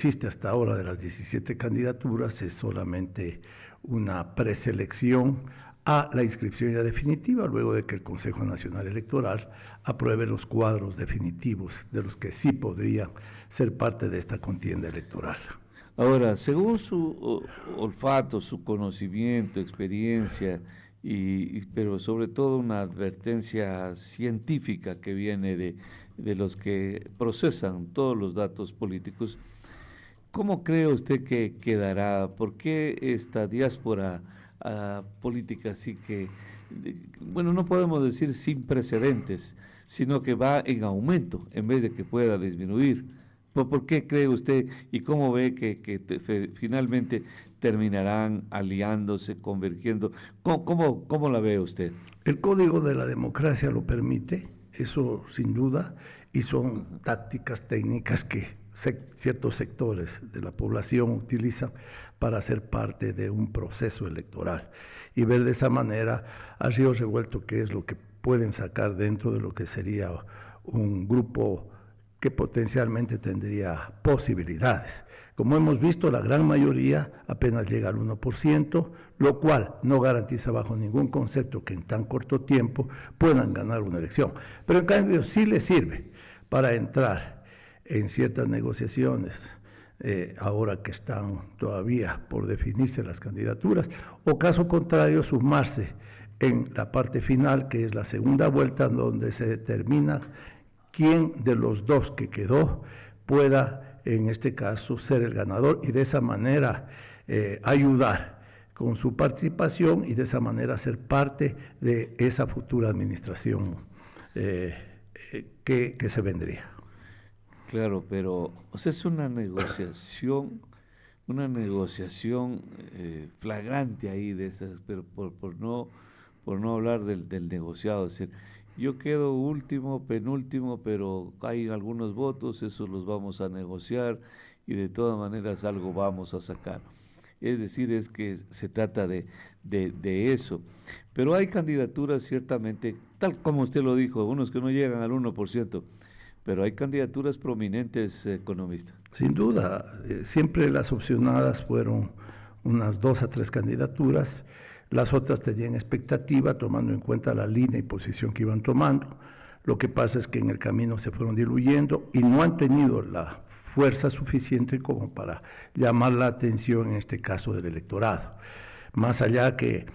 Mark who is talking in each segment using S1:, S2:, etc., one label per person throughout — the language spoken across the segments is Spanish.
S1: existe hasta ahora de las 17 candidaturas es solamente una preselección a la inscripción ya definitiva, luego de que el Consejo Nacional Electoral apruebe los cuadros definitivos de los que sí podrían ser parte de esta contienda electoral.
S2: Ahora, según su olfato, su conocimiento, experiencia, pero sobre todo una advertencia científica que viene de los que procesan todos los datos políticos, ¿cómo cree usted que quedará? ¿Por qué esta diáspora política así que, bueno, no podemos decir sin precedentes, sino que va en aumento en vez de que pueda disminuir? ¿Por qué cree usted y cómo ve que finalmente terminarán aliándose, convergiendo? ¿Cómo la ve usted?
S1: El código de la democracia lo permite, eso sin duda, y son tácticas técnicas que ciertos sectores de la población utilizan para ser parte de un proceso electoral y ver de esa manera a río revuelto qué es lo que pueden sacar dentro de lo que sería un grupo que potencialmente tendría posibilidades. Como hemos visto, la gran mayoría apenas llega al 1%, lo cual no garantiza bajo ningún concepto que en tan corto tiempo puedan ganar una elección. Pero en cambio sí les sirve para entrar en ciertas negociaciones, ahora que están todavía por definirse las candidaturas, o caso contrario, sumarse en la parte final, que es la segunda vuelta, donde se determina quién de los dos que quedó pueda, en este caso, ser el ganador y de esa manera ayudar con su participación y de esa manera ser parte de esa futura administración que se vendría.
S2: Claro, pero o sea, es una negociación flagrante ahí de esas, pero por no hablar del negociado, es decir, yo quedo último, penúltimo, pero hay algunos votos, esos los vamos a negociar y de todas maneras algo vamos a sacar. Es decir, es que se trata de eso. Pero hay candidaturas ciertamente, tal como usted lo dijo, unos que no llegan al 1%, pero hay candidaturas prominentes, economista.
S1: Sin duda, siempre las opcionadas fueron unas 2 a 3 candidaturas. Las otras tenían expectativa, tomando en cuenta la línea y posición que iban tomando. Lo que pasa es que en el camino se fueron diluyendo y no han tenido la fuerza suficiente como para llamar la atención, en este caso, del electorado. Más allá que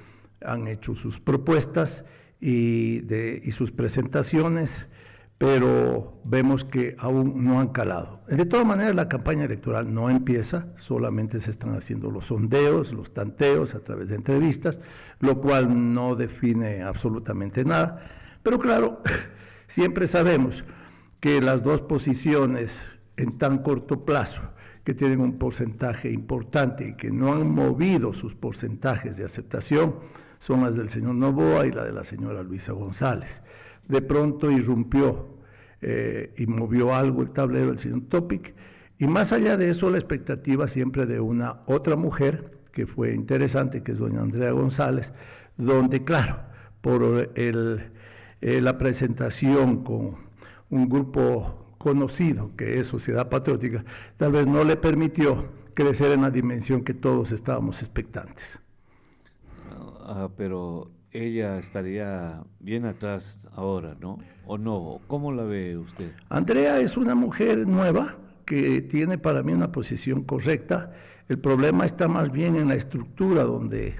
S1: han hecho sus propuestas y sus presentaciones, pero vemos que aún no han calado. De todas maneras, la campaña electoral no empieza, solamente se están haciendo los sondeos, los tanteos a través de entrevistas, lo cual no define absolutamente nada. Pero claro, siempre sabemos que las dos posiciones en tan corto plazo, que tienen un porcentaje importante y que no han movido sus porcentajes de aceptación, son las del señor Noboa y la de la señora Luisa González. De pronto irrumpió y movió algo el tablero el señor Topic, y más allá de eso la expectativa siempre de una otra mujer que fue interesante, que es doña Andrea González, donde claro, por la presentación con un grupo conocido que es Sociedad Patriótica, tal vez no le permitió crecer en la dimensión que todos estábamos expectantes.
S2: Pero ella estaría bien atrás ahora, ¿no? ¿O no? ¿Cómo la ve usted?
S1: Andrea es una mujer nueva que tiene para mí una posición correcta. El problema está más bien en la estructura donde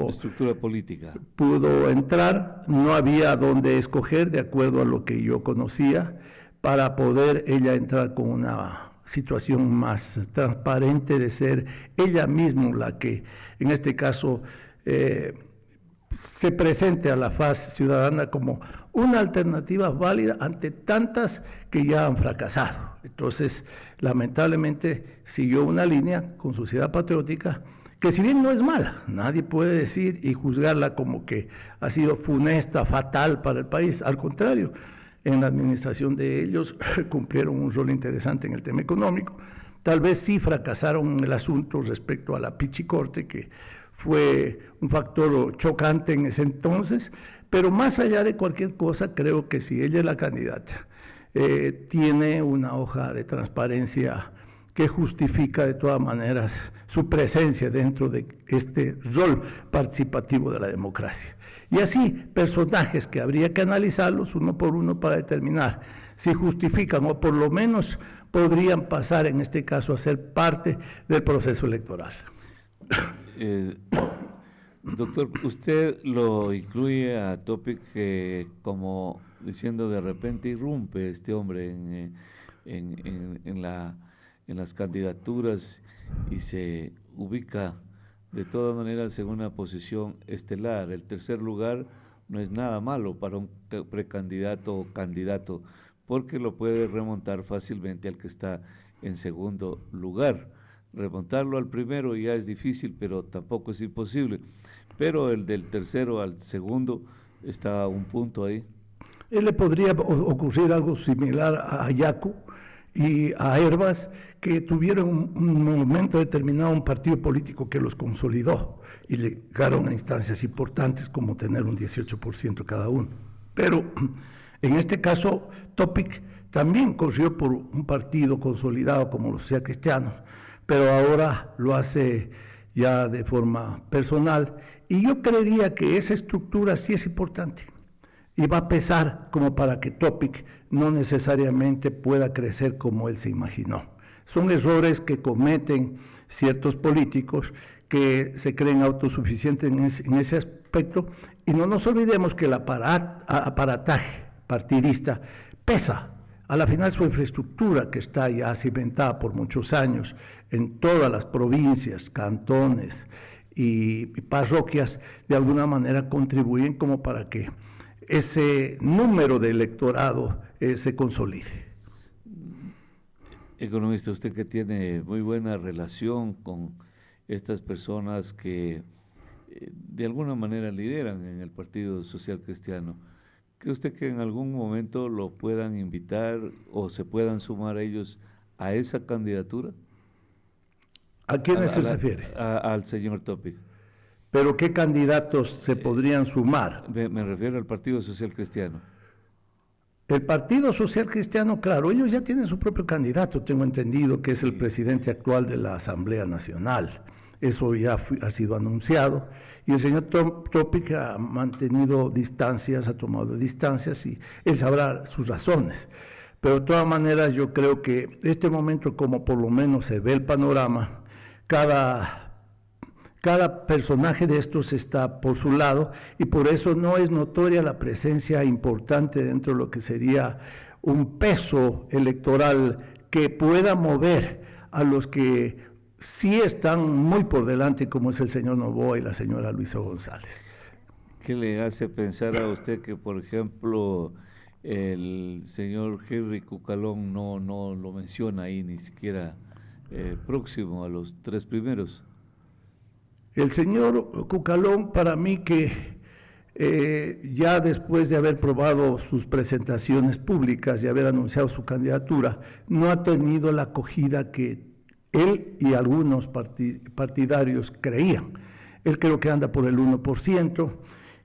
S2: estructura política.
S1: Pudo entrar, no había donde escoger de acuerdo a lo que yo conocía para poder ella entrar con una situación más transparente de ser ella misma la que en este caso se presente a la faz ciudadana como una alternativa válida ante tantas que ya han fracasado. Entonces, lamentablemente, siguió una línea con Sociedad Patriótica, que si bien no es mala, nadie puede decir y juzgarla como que ha sido funesta, fatal para el país. Al contrario, en la administración de ellos cumplieron un rol interesante en el tema económico. Tal vez sí fracasaron en el asunto respecto a la Pichicorte, que fue un factor chocante en ese entonces, pero más allá de cualquier cosa, creo que si ella es la candidata, tiene una hoja de transparencia que justifica de todas maneras su presencia dentro de este rol participativo de la democracia. Y así, personajes que habría que analizarlos uno por uno para determinar si justifican o por lo menos podrían pasar en este caso a ser parte del proceso electoral.
S2: Doctor, usted lo incluye a Topic como diciendo de repente irrumpe este hombre en las candidaturas y se ubica de todas maneras en una posición estelar. El tercer lugar no es nada malo para un precandidato o candidato, porque lo puede remontar fácilmente al que está en segundo lugar. Remontarlo al primero ya es difícil, pero tampoco es imposible. Pero el del tercero al segundo está a un punto ahí.
S1: Él le podría ocurrir algo similar a Ayacu y a Hervas, que tuvieron un momento determinado un partido político que los consolidó y llegaron a instancias importantes como tener un 18% cada uno. Pero en este caso, Topic también corrió por un partido consolidado como los Social Cristianos, pero ahora lo hace ya de forma personal, y yo creería que esa estructura sí es importante y va a pesar como para que Topic no necesariamente pueda crecer como él se imaginó. Son errores que cometen ciertos políticos que se creen autosuficientes en ese aspecto, y no nos olvidemos que el aparataje partidista pesa. A la final su infraestructura, que está ya cimentada por muchos años en todas las provincias, cantones y parroquias, de alguna manera contribuyen como para que ese número de electorado se consolide.
S2: Economista, usted que tiene muy buena relación con estas personas que de alguna manera lideran en el Partido Social Cristiano, ¿cree usted que en algún momento lo puedan invitar o se puedan sumar ellos a esa candidatura?
S1: ¿A quiénes se refiere?
S2: Al señor Topic.
S1: ¿Pero qué candidatos se podrían sumar?
S2: Me refiero al Partido Social Cristiano.
S1: El Partido Social Cristiano, claro, ellos ya tienen su propio candidato, tengo entendido, que es el presidente actual de la Asamblea Nacional. Eso ya ha sido anunciado, y el señor Topic ha mantenido distancias, ha tomado distancias, y él sabrá sus razones. Pero de todas maneras yo creo que este momento, como por lo menos se ve el panorama, cada personaje de estos está por su lado, y por eso no es notoria la presencia importante dentro de lo que sería un peso electoral que pueda mover a los que sí están muy por delante, como es el señor Noboa y la señora Luisa González.
S2: ¿Qué le hace pensar a usted que, por ejemplo, el señor Henry Cucalón no lo menciona ahí, ni siquiera próximo a los tres primeros?
S1: El señor Cucalón, para mí que ya después de haber probado sus presentaciones públicas y haber anunciado su candidatura, no ha tenido la acogida que él y algunos partidarios creían. Él creo que anda por el 1%,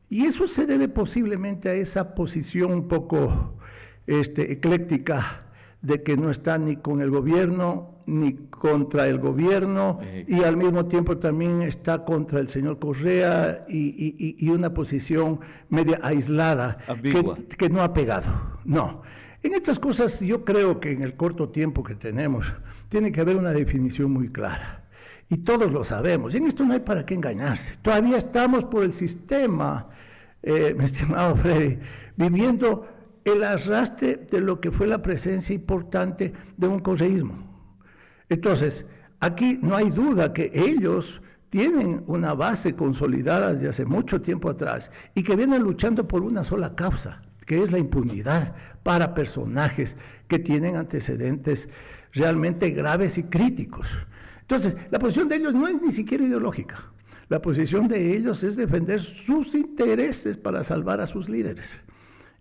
S1: y eso se debe posiblemente a esa posición un poco ecléctica de que no está ni con el gobierno ni contra el gobierno, y al mismo tiempo también está contra el señor Correa, y una posición media aislada que no ha pegado. No. En estas cosas yo creo que en el corto tiempo que tenemos tiene que haber una definición muy clara, y todos lo sabemos, y en esto no hay para qué engañarse. Todavía estamos por el sistema, mi estimado Freddy, viviendo el arrastre de lo que fue la presencia importante de un correísmo. Entonces, aquí no hay duda que ellos tienen una base consolidada desde hace mucho tiempo atrás, y que vienen luchando por una sola causa, que es la impunidad para personajes que tienen antecedentes realmente graves y críticos. Entonces, la posición de ellos no es ni siquiera ideológica. La posición de ellos es defender sus intereses para salvar a sus líderes.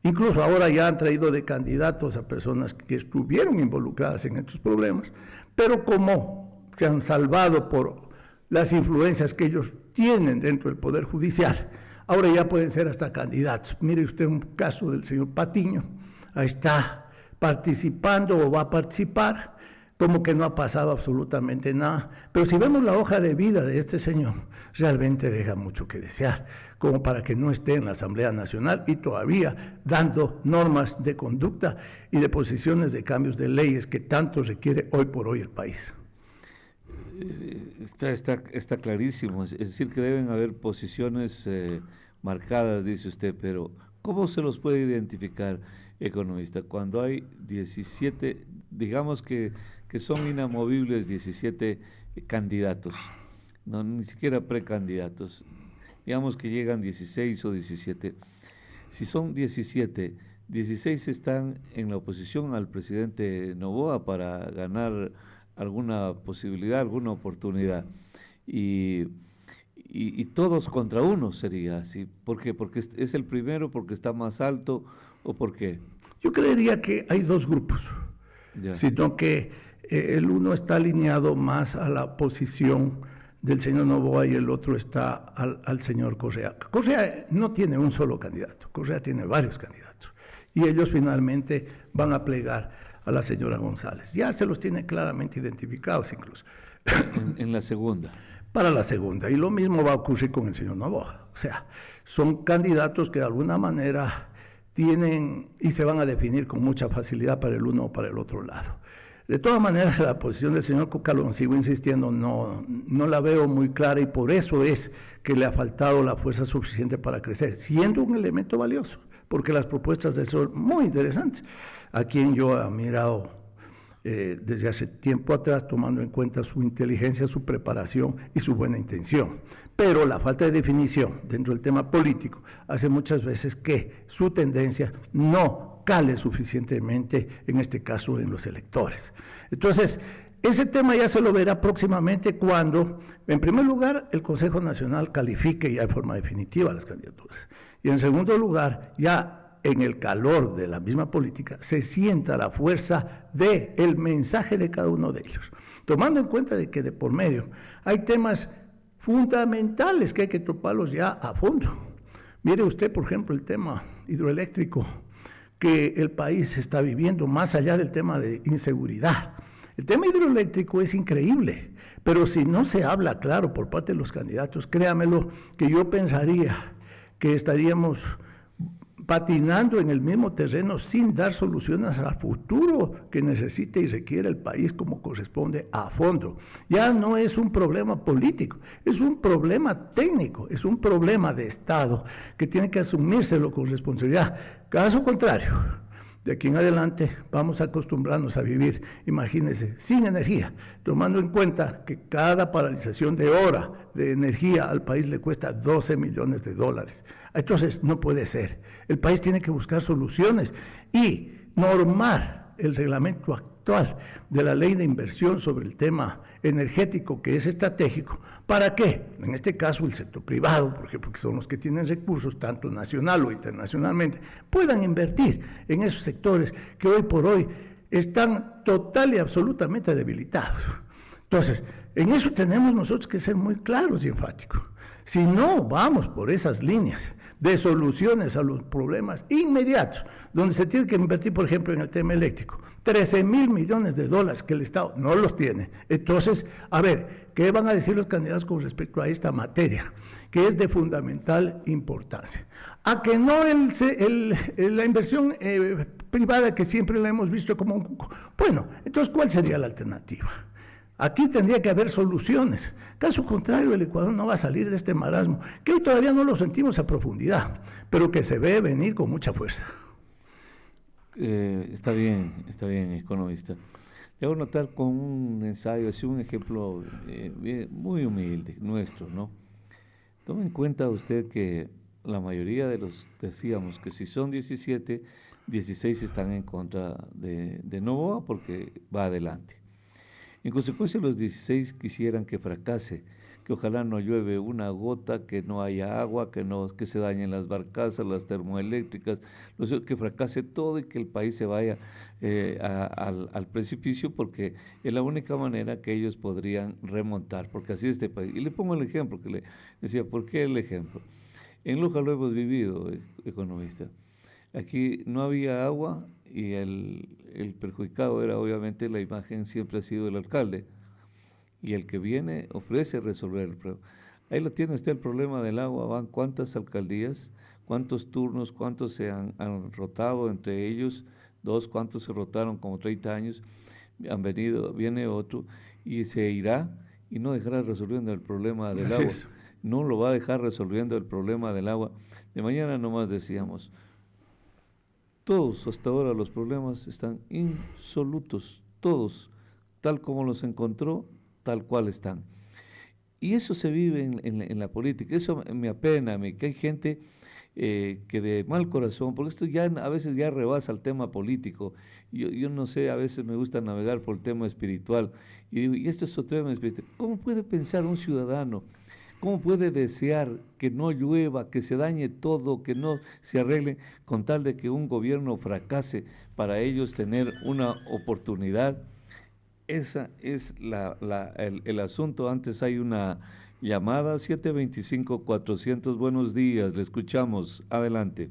S1: Incluso ahora ya han traído de candidatos a personas que estuvieron involucradas en estos problemas, pero como se han salvado por las influencias que ellos tienen dentro del Poder Judicial, ahora ya pueden ser hasta candidatos. Mire usted un caso del señor Patiño, ahí está participando o va a participar como que no ha pasado absolutamente nada. Pero si vemos la hoja de vida de este señor, realmente deja mucho que desear, como para que no esté en la Asamblea Nacional y todavía dando normas de conducta y de posiciones de cambios de leyes que tanto requiere hoy por hoy el país.
S2: Está clarísimo, es decir, que deben haber posiciones marcadas, dice usted, pero ¿cómo se los puede identificar, economista? Cuando hay 17, digamos que son inamovibles 17 candidatos, no, ni siquiera precandidatos, digamos que llegan 16 o 17. Si son 17, 16 están en la oposición al presidente Noboa para ganar alguna posibilidad, alguna oportunidad. Y, y todos contra uno sería así. ¿Por qué? ¿Porque es el primero, porque está más alto o por qué?
S1: Yo creería que hay dos grupos,
S2: Ya.
S1: sino que el uno está alineado más a la posición del señor Noboa y el otro está al señor Correa. Correa no tiene un solo candidato, Correa tiene varios candidatos y ellos finalmente van a plegar a la señora González. Ya se los tiene claramente identificados incluso.
S2: En la segunda.
S1: Para la segunda. Y lo mismo va a ocurrir con el señor Noboa. O sea, son candidatos que de alguna manera tienen y se van a definir con mucha facilidad para el uno o para el otro lado. De todas maneras, la posición del señor Cocalón, sigo insistiendo, no la veo muy clara y por eso es que le ha faltado la fuerza suficiente para crecer, siendo un elemento valioso, porque las propuestas de él son muy interesantes. A quien yo he admirado desde hace tiempo atrás, tomando en cuenta su inteligencia, su preparación y su buena intención. Pero la falta de definición dentro del tema político hace muchas veces que su tendencia no cale suficientemente, en este caso, en los electores. Entonces, ese tema ya se lo verá próximamente cuando, en primer lugar, el Consejo Nacional califique ya de forma definitiva las candidaturas. Y en segundo lugar, ya en el calor de la misma política, se sienta la fuerza del mensaje de cada uno de ellos, tomando en cuenta de que de por medio hay temas fundamentales que hay que toparlos ya a fondo. Mire usted, por ejemplo, el tema hidroeléctrico que el país está viviendo, más allá del tema de inseguridad. El tema hidroeléctrico es increíble, pero si no se habla claro por parte de los candidatos, créamelo, que yo pensaría que estaríamos patinando en el mismo terreno sin dar soluciones al futuro que necesita y requiere el país como corresponde a fondo. Ya no es un problema político, es un problema técnico, es un problema de Estado que tiene que asumírselo con responsabilidad. Caso contrario, de aquí en adelante vamos a acostumbrarnos a vivir, imagínense, sin energía, tomando en cuenta que cada paralización de hora de energía al país le cuesta 12 millones de dólares. Entonces, no puede ser. El país tiene que buscar soluciones y normar el reglamento actual de la ley de inversión sobre el tema energético, que es estratégico. ¿Para qué? En este caso, el sector privado, por ejemplo, que son los que tienen recursos, tanto nacional o internacionalmente, puedan invertir en esos sectores que hoy por hoy están total y absolutamente debilitados. Entonces, en eso tenemos nosotros que ser muy claros y enfáticos. Si no vamos por esas líneas de soluciones a los problemas inmediatos, donde se tiene que invertir, por ejemplo, en el tema eléctrico, 13,000 millones de dólares que el Estado no los tiene. Entonces, a ver, ¿qué van a decir los candidatos con respecto a esta materia, que es de fundamental importancia? A que no la inversión privada, que siempre la hemos visto como un... Bueno, entonces, ¿cuál sería la alternativa? Aquí tendría que haber soluciones. Caso contrario, el Ecuador no va a salir de este marasmo, que hoy todavía no lo sentimos a profundidad, pero que se ve venir con mucha fuerza.
S2: Está bien, economista. Le hago notar con un ensayo, así un ejemplo muy humilde, nuestro, ¿no? Tome en cuenta usted que la mayoría de los, decíamos que si son 17, 16 están en contra de Noboa porque va adelante. En consecuencia, los 16 quisieran que fracase, que ojalá no llueve una gota, que no haya agua, que se dañen las barcazas, las termoeléctricas, que fracase todo y que el país se vaya al precipicio, porque es la única manera que ellos podrían remontar, porque así es este país. Y le pongo el ejemplo, que le decía, ¿por qué el ejemplo? En Loja lo hemos vivido, economista. Aquí no había agua y el perjudicado era obviamente la imagen, siempre ha sido el alcalde, y el que viene ofrece resolver el problema. Ahí lo tiene usted el problema del agua, van cuántas alcaldías, cuántos turnos, cuántos han rotado entre ellos, dos, cuántos se rotaron como 30 años, viene otro y se irá y no dejará resolviendo el problema del
S1: Así
S2: agua.
S1: es.
S2: No lo va a dejar resolviendo el problema del agua. De mañana nomás decíamos, todos hasta ahora los problemas están insolutos, todos, tal como los encontró, tal cual están. Y eso se vive en la política, eso me apena a mí, que hay gente que de mal corazón, porque esto ya a veces ya rebasa el tema político, yo no sé, a veces me gusta navegar por el tema espiritual, y digo, y esto es otro tema espiritual, ¿cómo puede pensar un ciudadano? ¿Cómo puede desear que no llueva, que se dañe todo, que no se arregle, con tal de que un gobierno fracase para ellos tener una oportunidad? Esa es el asunto. Antes hay una llamada, 725-400. Buenos días, le escuchamos. Adelante.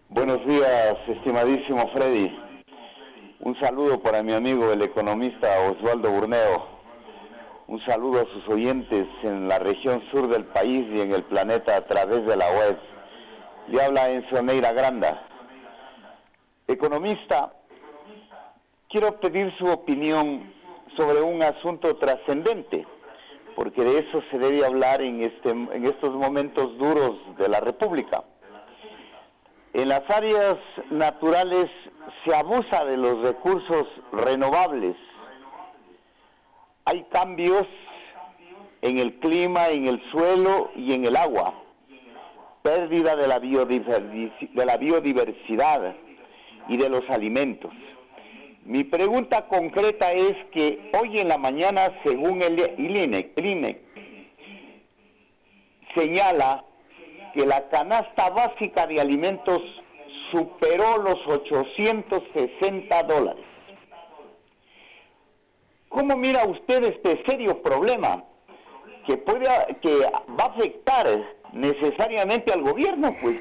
S3: Buenos días, estimadísimo Freddy. Un saludo para mi amigo el economista Osvaldo Burneo. Un saludo a sus oyentes en la región sur del país y en el planeta a través de la web. Le habla Enzo Neira Granda. Economista, quiero pedir su opinión sobre un asunto trascendente, porque de eso se debe hablar en estos momentos duros de la República. En las áreas naturales se abusa de los recursos renovables. Hay cambios en el clima, en el suelo y en el agua. Pérdida de la biodiversidad y de los alimentos. Mi pregunta concreta es que hoy en la mañana, según el INEC, señala que la canasta básica de alimentos superó los $860. ¿Cómo mira usted este serio problema que va a afectar necesariamente al gobierno? Pues,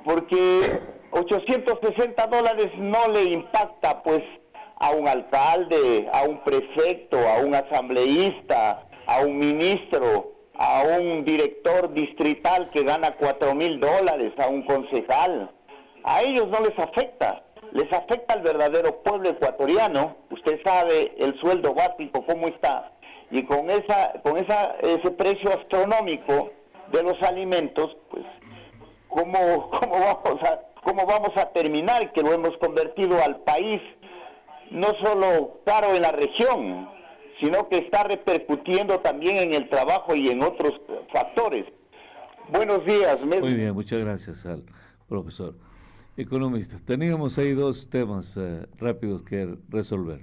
S3: porque $860 no le impacta pues a un alcalde, a un prefecto, a un asambleísta, a un ministro, a un director distrital que gana $4,000, a un concejal. A ellos no les afecta. Les afecta al verdadero pueblo ecuatoriano. Usted sabe el sueldo básico cómo está, y con ese precio astronómico de los alimentos, pues cómo vamos a terminar, que lo hemos convertido al país no solo caro en la región, sino que está repercutiendo también en el trabajo y en otros factores. Buenos días.
S2: Muy bien, muchas gracias al profesor. Economista, teníamos ahí dos temas rápidos que resolver.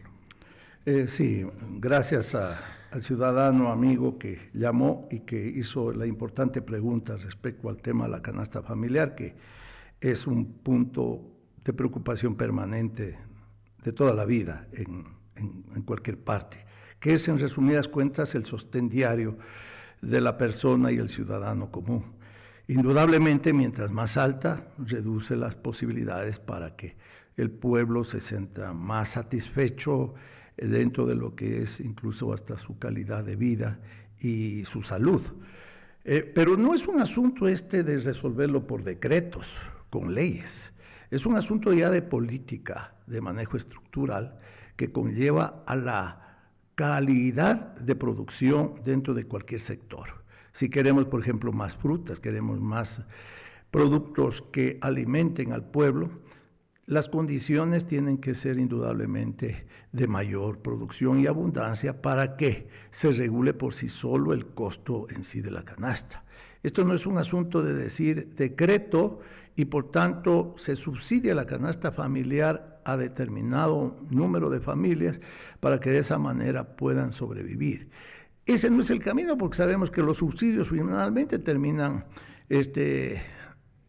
S1: Sí, gracias al ciudadano amigo que llamó y que hizo la importante pregunta respecto al tema de la canasta familiar, que es un punto de preocupación permanente de toda la vida en cualquier parte, que es en resumidas cuentas el sostén diario de la persona y el ciudadano común. Indudablemente, mientras más alta, reduce las posibilidades para que el pueblo se sienta más satisfecho dentro de lo que es incluso hasta su calidad de vida y su salud. Pero no es un asunto de resolverlo por decretos, con leyes. Es un asunto ya de política, de manejo estructural, que conlleva a la calidad de producción dentro de cualquier sector. Si queremos, por ejemplo, más frutas, queremos más productos que alimenten al pueblo, las condiciones tienen que ser indudablemente de mayor producción y abundancia para que se regule por sí solo el costo en sí de la canasta. Esto no es un asunto de decir decreto y por tanto se subsidia la canasta familiar a determinado número de familias para que de esa manera puedan sobrevivir. Ese no es el camino, porque sabemos que los subsidios finalmente terminan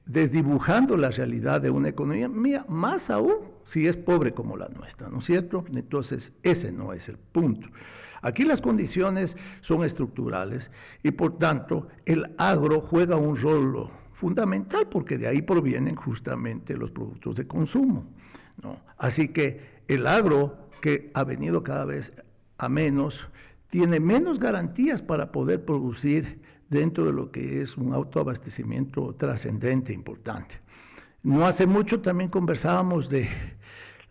S1: desdibujando la realidad de una economía, más aún si es pobre como la nuestra, ¿no es cierto? Entonces, ese no es el punto. Aquí las condiciones son estructurales y por tanto el agro juega un rol fundamental, porque de ahí provienen justamente los productos de consumo, ¿no? Así que el agro, que ha venido cada vez a menos, tiene menos garantías para poder producir dentro de lo que es un autoabastecimiento trascendente, importante. No hace mucho también conversábamos de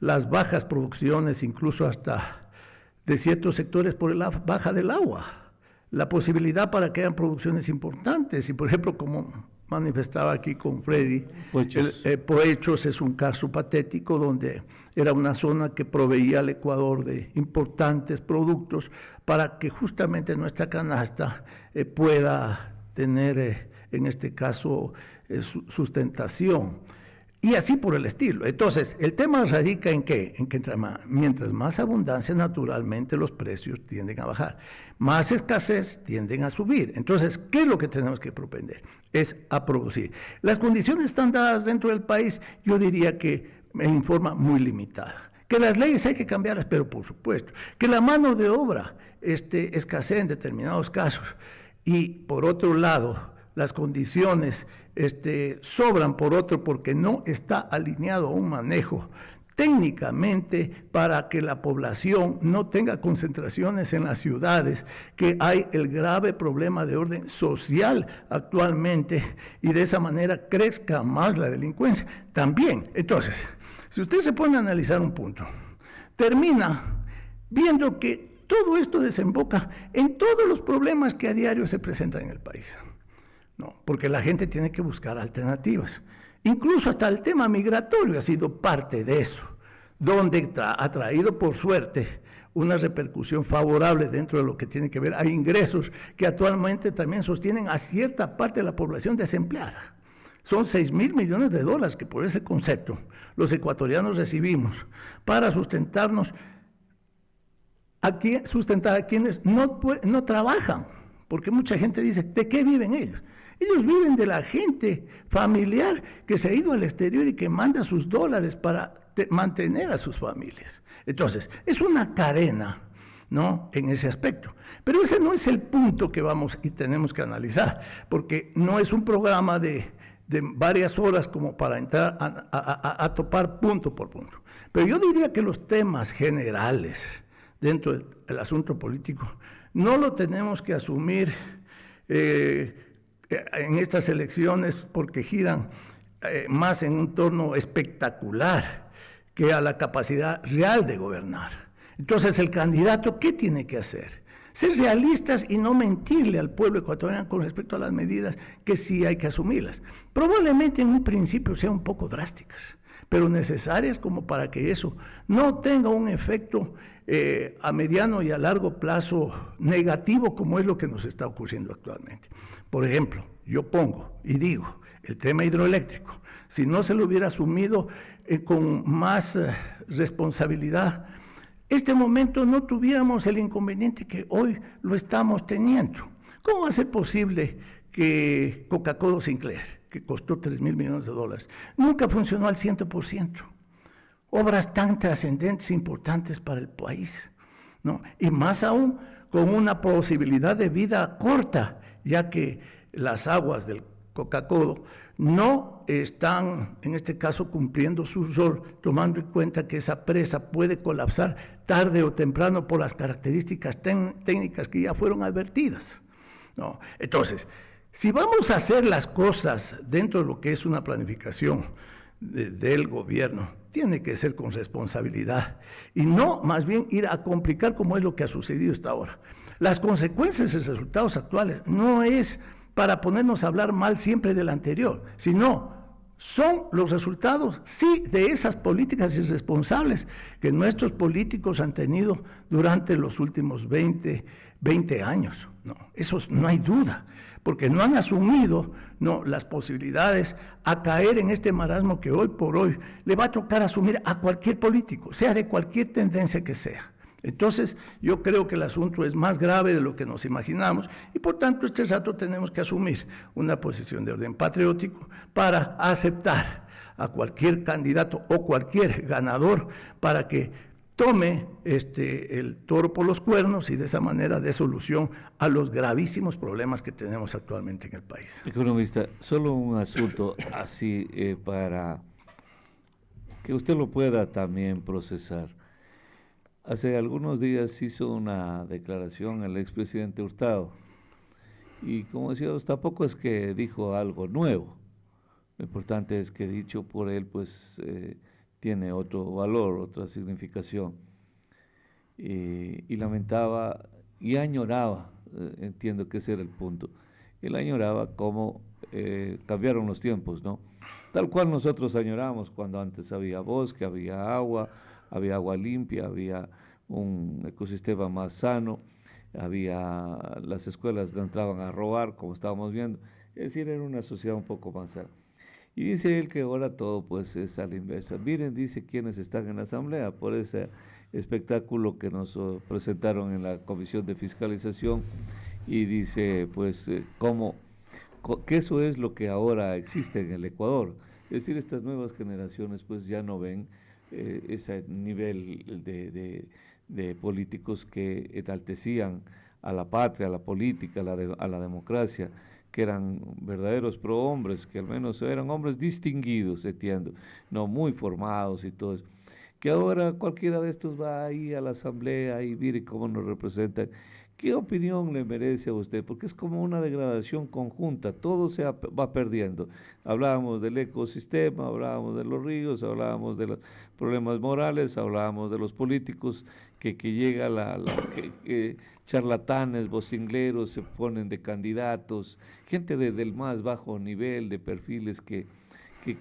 S1: las bajas producciones, incluso hasta de ciertos sectores por la baja del agua, la posibilidad para que hayan producciones importantes. Y por ejemplo, como manifestaba aquí con Freddy, Poechos es un caso patético donde era una zona que proveía al Ecuador de importantes productos para que justamente nuestra canasta pueda tener, en este caso, sustentación. Y así por el estilo. Entonces, el tema radica en qué? En que mientras más abundancia, naturalmente los precios tienden a bajar. Más escasez tienden a subir. Entonces, ¿qué es lo que tenemos que propender? Es a producir. Las condiciones están dadas dentro del país, yo diría que en forma muy limitada. Que las leyes hay que cambiarlas, pero por supuesto. Que la mano de obra escasea en determinados casos. Y por otro lado, las condiciones sobran por otro, porque no está alineado a un manejo técnicamente para que la población no tenga concentraciones en las ciudades, que hay el grave problema de orden social actualmente, y de esa manera crezca más la delincuencia también. Entonces, si usted se pone a analizar un punto, termina viendo que todo esto desemboca en todos los problemas que a diario se presentan en el país. No, porque la gente tiene que buscar alternativas. Incluso hasta el tema migratorio ha sido parte de eso, donde ha traído, por suerte, una repercusión favorable dentro de lo que tiene que ver a ingresos que actualmente también sostienen a cierta parte de la población desempleada. Son 6.000 millones de dólares que por ese concepto los ecuatorianos recibimos para sustentarnos, sustentar a quienes no trabajan, porque mucha gente dice, ¿de qué viven ellos? Ellos viven de la gente familiar que se ha ido al exterior y que manda sus dólares para mantener a sus familias. Entonces, es una cadena, ¿no?, en ese aspecto. Pero ese no es el punto que vamos y tenemos que analizar, porque no es un programa de varias horas como para entrar a topar punto por punto. Pero yo diría que los temas generales dentro del asunto político no lo tenemos que asumir en estas elecciones porque giran más en un torno espectacular que a la capacidad real de gobernar. Entonces, el candidato, ¿qué tiene que hacer? Ser realistas y no mentirle al pueblo ecuatoriano con respecto a las medidas que sí hay que asumirlas. Probablemente en un principio sean un poco drásticas, pero necesarias como para que eso no tenga un efecto a mediano y a largo plazo negativo, como es lo que nos está ocurriendo actualmente. Por ejemplo, yo pongo y digo, el tema hidroeléctrico, si no se lo hubiera asumido con más responsabilidad, este momento no tuviéramos el inconveniente que hoy lo estamos teniendo. ¿Cómo va a ser posible que Coca-Cola Sinclair, que costó 3.000 millones de dólares, nunca funcionó al 100%? Obras tan trascendentes e importantes para el país, ¿no? Y más aún con una posibilidad de vida corta, ya que las aguas del Coca-Cola no están, en este caso, cumpliendo su rol, tomando en cuenta que esa presa puede colapsar tarde o temprano por las características técnicas que ya fueron advertidas, ¿no? Entonces, si vamos a hacer las cosas dentro de lo que es una planificación del gobierno, tiene que ser con responsabilidad y no más bien ir a complicar como es lo que ha sucedido hasta ahora. Las consecuencias y resultados actuales no es para ponernos a hablar mal siempre del anterior, sino son los resultados, sí, de esas políticas irresponsables que nuestros políticos han tenido durante los últimos 20 años. No, eso no hay duda, porque no han asumido las posibilidades a caer en este marasmo que hoy por hoy le va a tocar asumir a cualquier político, sea de cualquier tendencia que sea. Entonces, yo creo que el asunto es más grave de lo que nos imaginamos y por tanto este rato tenemos que asumir una posición de orden patriótico para aceptar a cualquier candidato o cualquier ganador para que tome el toro por los cuernos y de esa manera dé solución a los gravísimos problemas que tenemos actualmente en el país.
S2: Economista, solo un asunto así para que usted lo pueda también procesar. Hace algunos días hizo una declaración el expresidente Hurtado y, como decíamos, tampoco es que dijo algo nuevo. Lo importante es que dicho por él pues tiene otro valor, otra significación. Y lamentaba y añoraba, entiendo que ese era el punto, él añoraba cómo cambiaron los tiempos, ¿no? Tal cual nosotros añoramos cuando antes había bosque, había agua limpia, había un ecosistema más sano, había las escuelas no entraban a robar, como estábamos viendo, es decir, era una sociedad un poco más sana. Y dice él que ahora todo pues es a la inversa. Miren, dice, quienes están en la asamblea por ese espectáculo que nos presentaron en la Comisión de Fiscalización, y dice pues que eso es lo que ahora existe en el Ecuador. Es decir, estas nuevas generaciones pues ya no ven ese nivel de políticos que enaltecían a la patria, a la política, a la democracia, que eran verdaderos prohombres, que al menos eran hombres distinguidos, entiendo, no muy formados y todo eso, que ahora cualquiera de estos va ahí a la asamblea y mire cómo nos representan. ¿Qué opinión le merece a usted? Porque es como una degradación conjunta, todo va perdiendo. Hablábamos del ecosistema, hablábamos de los ríos, hablábamos de los problemas morales, hablábamos de los políticos, que llega charlatanes, vocingleros, se ponen de candidatos, gente del más bajo nivel, de perfiles que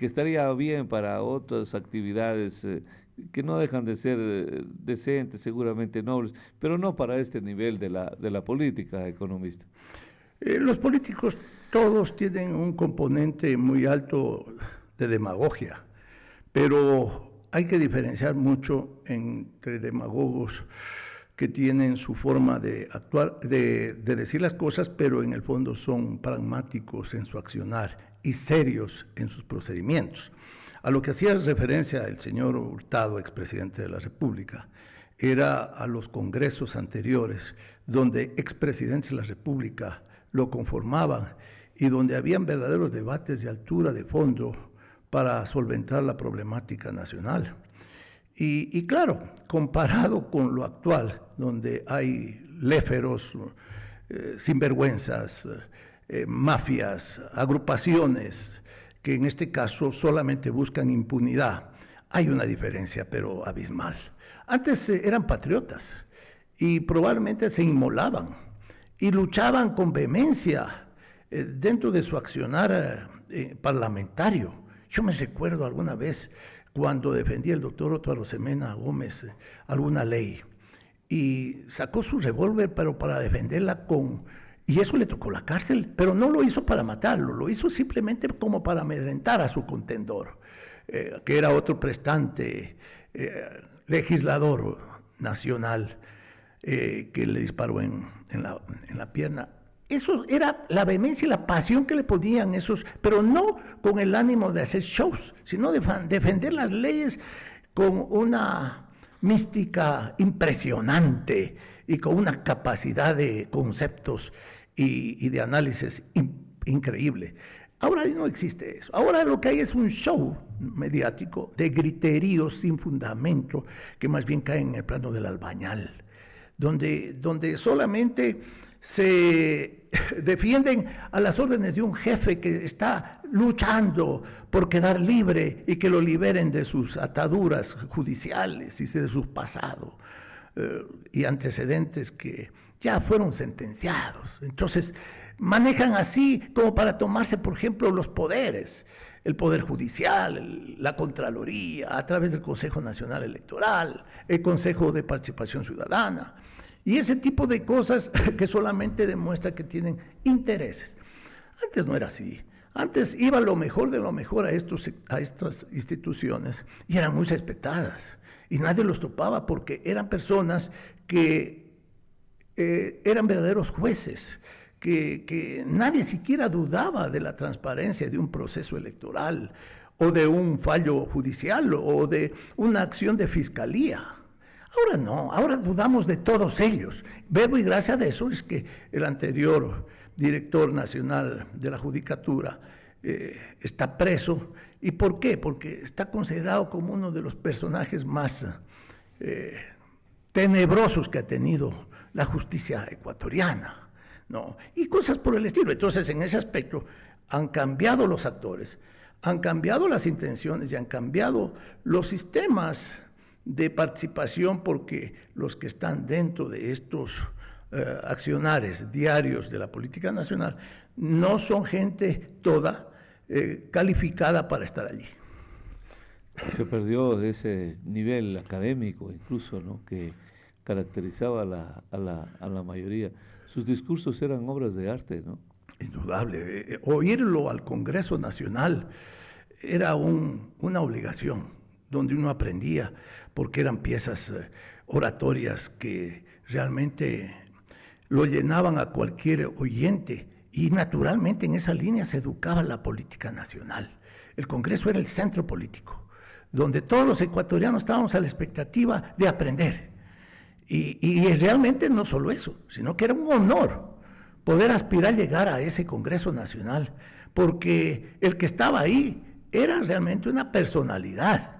S2: estaría bien para otras actividades que no dejan de ser decentes, seguramente nobles, pero no para este nivel de la política, economista.
S1: Los políticos todos tienen un componente muy alto de demagogia, pero hay que diferenciar mucho entre demagogos que tienen su forma de actuar, de decir las cosas, pero en el fondo son pragmáticos en su accionar y serios en sus procedimientos. A lo que hacía referencia el señor Hurtado, expresidente de la República, era a los congresos anteriores, donde expresidentes de la República lo conformaban y donde habían verdaderos debates de altura de fondo para solventar la problemática nacional. Y claro, comparado con lo actual, donde hay léferos, sinvergüenzas, mafias, agrupaciones, que en este caso solamente buscan impunidad, hay una diferencia, pero abismal. Antes eran patriotas y probablemente se inmolaban y luchaban con vehemencia dentro de su accionar parlamentario. Yo me recuerdo alguna vez cuando defendía el doctor Otto Arosemena Gómez alguna ley y sacó su revólver, pero para defenderla y eso le tocó la cárcel, pero no lo hizo para matarlo, lo hizo simplemente como para amedrentar a su contendor, que era otro prestante, legislador nacional, que le disparó en la pierna. Eso era la vehemencia y la pasión que le ponían esos, pero no con el ánimo de hacer shows, sino de defender las leyes con una mística impresionante y con una capacidad de conceptos y de análisis increíble. Ahora no existe eso. Ahora lo que hay es un show mediático de griteríos sin fundamento que más bien caen en el plano del albañal, donde solamente se defienden a las órdenes de un jefe que está luchando por quedar libre y que lo liberen de sus ataduras judiciales y de su pasado y antecedentes que ya fueron sentenciados. Entonces manejan así como para tomarse, por ejemplo, los poderes, el Poder Judicial, la Contraloría, a través del Consejo Nacional Electoral, el Consejo de Participación Ciudadana, y ese tipo de cosas que solamente demuestra que tienen intereses. Antes no era así. Antes iba lo mejor de lo mejor a estas instituciones y eran muy respetadas y nadie los topaba porque eran personas que eran verdaderos jueces, que nadie siquiera dudaba de la transparencia de un proceso electoral o de un fallo judicial o de una acción de fiscalía. Ahora no, ahora dudamos de todos ellos. Verbo y gracia de eso es que el anterior director nacional de la Judicatura está preso. ¿Y por qué? Porque está considerado como uno de los personajes más tenebrosos que ha tenido la justicia ecuatoriana, ¿no? Y cosas por el estilo. Entonces, en ese aspecto, han cambiado los actores, han cambiado las intenciones y han cambiado los sistemas de participación, porque los que están dentro de estos accionares diarios de la política nacional no son gente toda calificada para estar allí.
S2: Se perdió ese nivel académico incluso, ¿no?, que caracterizaba a la mayoría. Sus discursos eran obras de arte, ¿no?
S1: Indudable. Oírlo al Congreso Nacional era una obligación, donde uno aprendía, porque eran piezas oratorias que realmente lo llenaban a cualquier oyente, y naturalmente en esa línea se educaba la política nacional. El Congreso era el centro político, donde todos los ecuatorianos estábamos a la expectativa de aprender. Y realmente no solo eso, sino que era un honor poder aspirar a llegar a ese Congreso Nacional, porque el que estaba ahí era realmente una personalidad.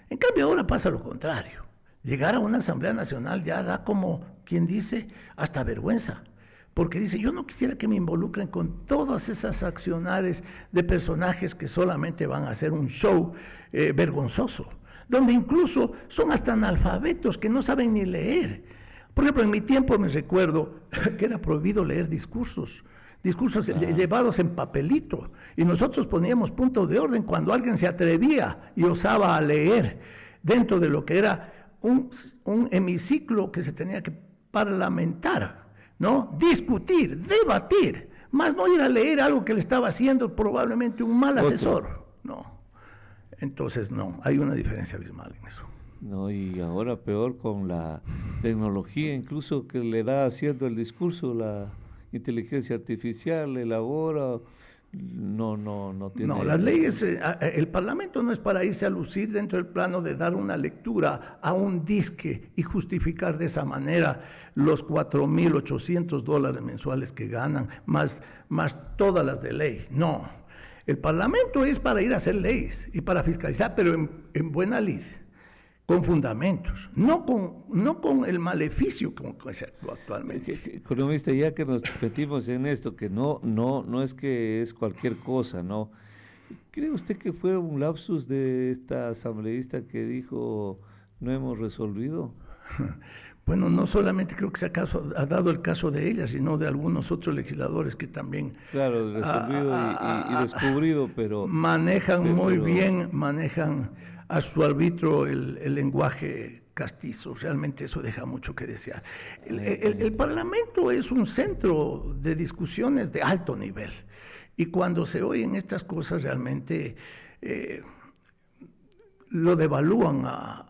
S1: En cambio ahora pasa lo contrario. Llegar a una Asamblea Nacional ya da, como quien dice, hasta vergüenza, porque dice, yo no quisiera que me involucren con todas esas accionares de personajes que solamente van a hacer un show vergonzoso, donde incluso son hasta analfabetos que no saben ni leer. Por ejemplo, en mi tiempo me recuerdo que era prohibido leer discursos llevados en papelito, y nosotros poníamos punto de orden cuando alguien se atrevía y osaba a leer dentro de lo que era un hemiciclo que se tenía que parlamentar, ¿no? Discutir, debatir, más no ir a leer algo que le estaba haciendo probablemente un mal asesor, no. Entonces, no, hay una diferencia abismal en eso.
S2: No, y ahora peor con la tecnología, incluso que le da haciendo el discurso, la inteligencia artificial elabora, no tiene...
S1: No, las leyes, el Parlamento no es para irse a lucir dentro del plano de dar una lectura a un disque y justificar de esa manera los $4,800 mensuales que ganan, más todas las de ley. No, el Parlamento es para ir a hacer leyes y para fiscalizar, pero en buena lid, con fundamentos, no con el maleficio como se actúa actualmente.
S2: Economista, ya que nos metimos en esto, que no es que es cualquier cosa, ¿no? ¿Cree usted que fue un lapsus de esta asambleísta que dijo no hemos resolvido?
S1: Bueno, no solamente creo que ha dado el caso de ella, sino de algunos otros legisladores que también...
S2: Claro, resolvido y descubrido, pero... Manejan
S1: a su arbitrio el lenguaje castizo. Realmente eso deja mucho que desear. El Parlamento es un centro de discusiones de alto nivel, y cuando se oyen estas cosas realmente lo devalúan a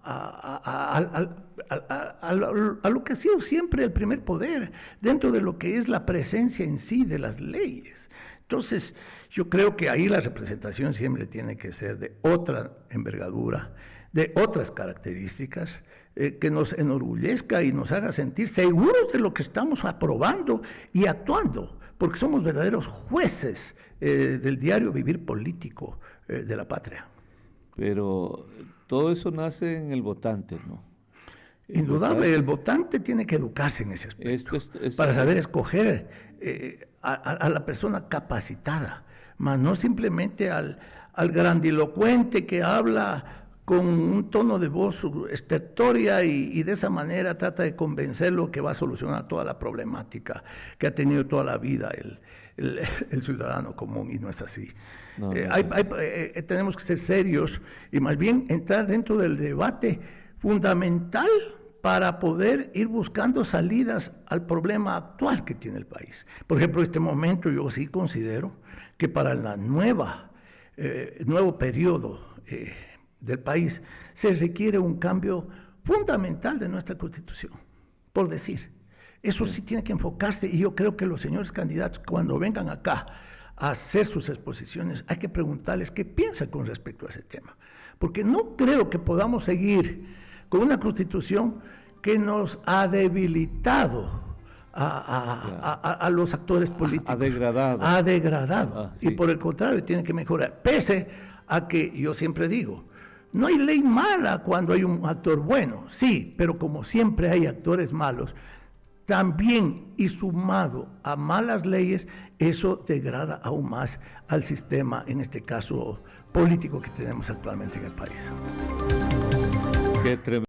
S1: lo que ha sido siempre el primer poder dentro de lo que es la presencia en sí de las leyes. Entonces, yo creo que ahí la representación siempre tiene que ser de otra envergadura, de otras características, que nos enorgullezca y nos haga sentir seguros de lo que estamos aprobando y actuando, porque somos verdaderos jueces del diario vivir político de la patria.
S2: Pero todo eso nace en el votante, ¿no?
S1: Indudable, el votante tiene que educarse en ese aspecto, para saber escoger a la persona capacitada, más no simplemente al grandilocuente que habla con un tono de voz estertórea y de esa manera trata de convencerlo que va a solucionar toda la problemática que ha tenido toda la vida el ciudadano común, y no es así. Tenemos que ser serios y más bien entrar dentro del debate fundamental para poder ir buscando salidas al problema actual que tiene el país. Por ejemplo, en este momento yo sí considero que para el nuevo periodo del país se requiere un cambio fundamental de nuestra Constitución, por decir. Eso sí tiene que enfocarse, y yo creo que los señores candidatos, cuando vengan acá a hacer sus exposiciones, hay que preguntarles qué piensan con respecto a ese tema. Porque no creo que podamos seguir con una Constitución que nos ha debilitado a los actores políticos.
S2: Ha degradado.
S1: Ha degradado.
S2: Sí.
S1: Y por el contrario, tiene que mejorar. Pese a que yo siempre digo, no hay ley mala cuando hay un actor bueno, sí, pero como siempre hay actores malos, también y sumado a malas leyes, eso degrada aún más al sistema, en este caso político que tenemos actualmente en el país.
S2: Qué tremendo.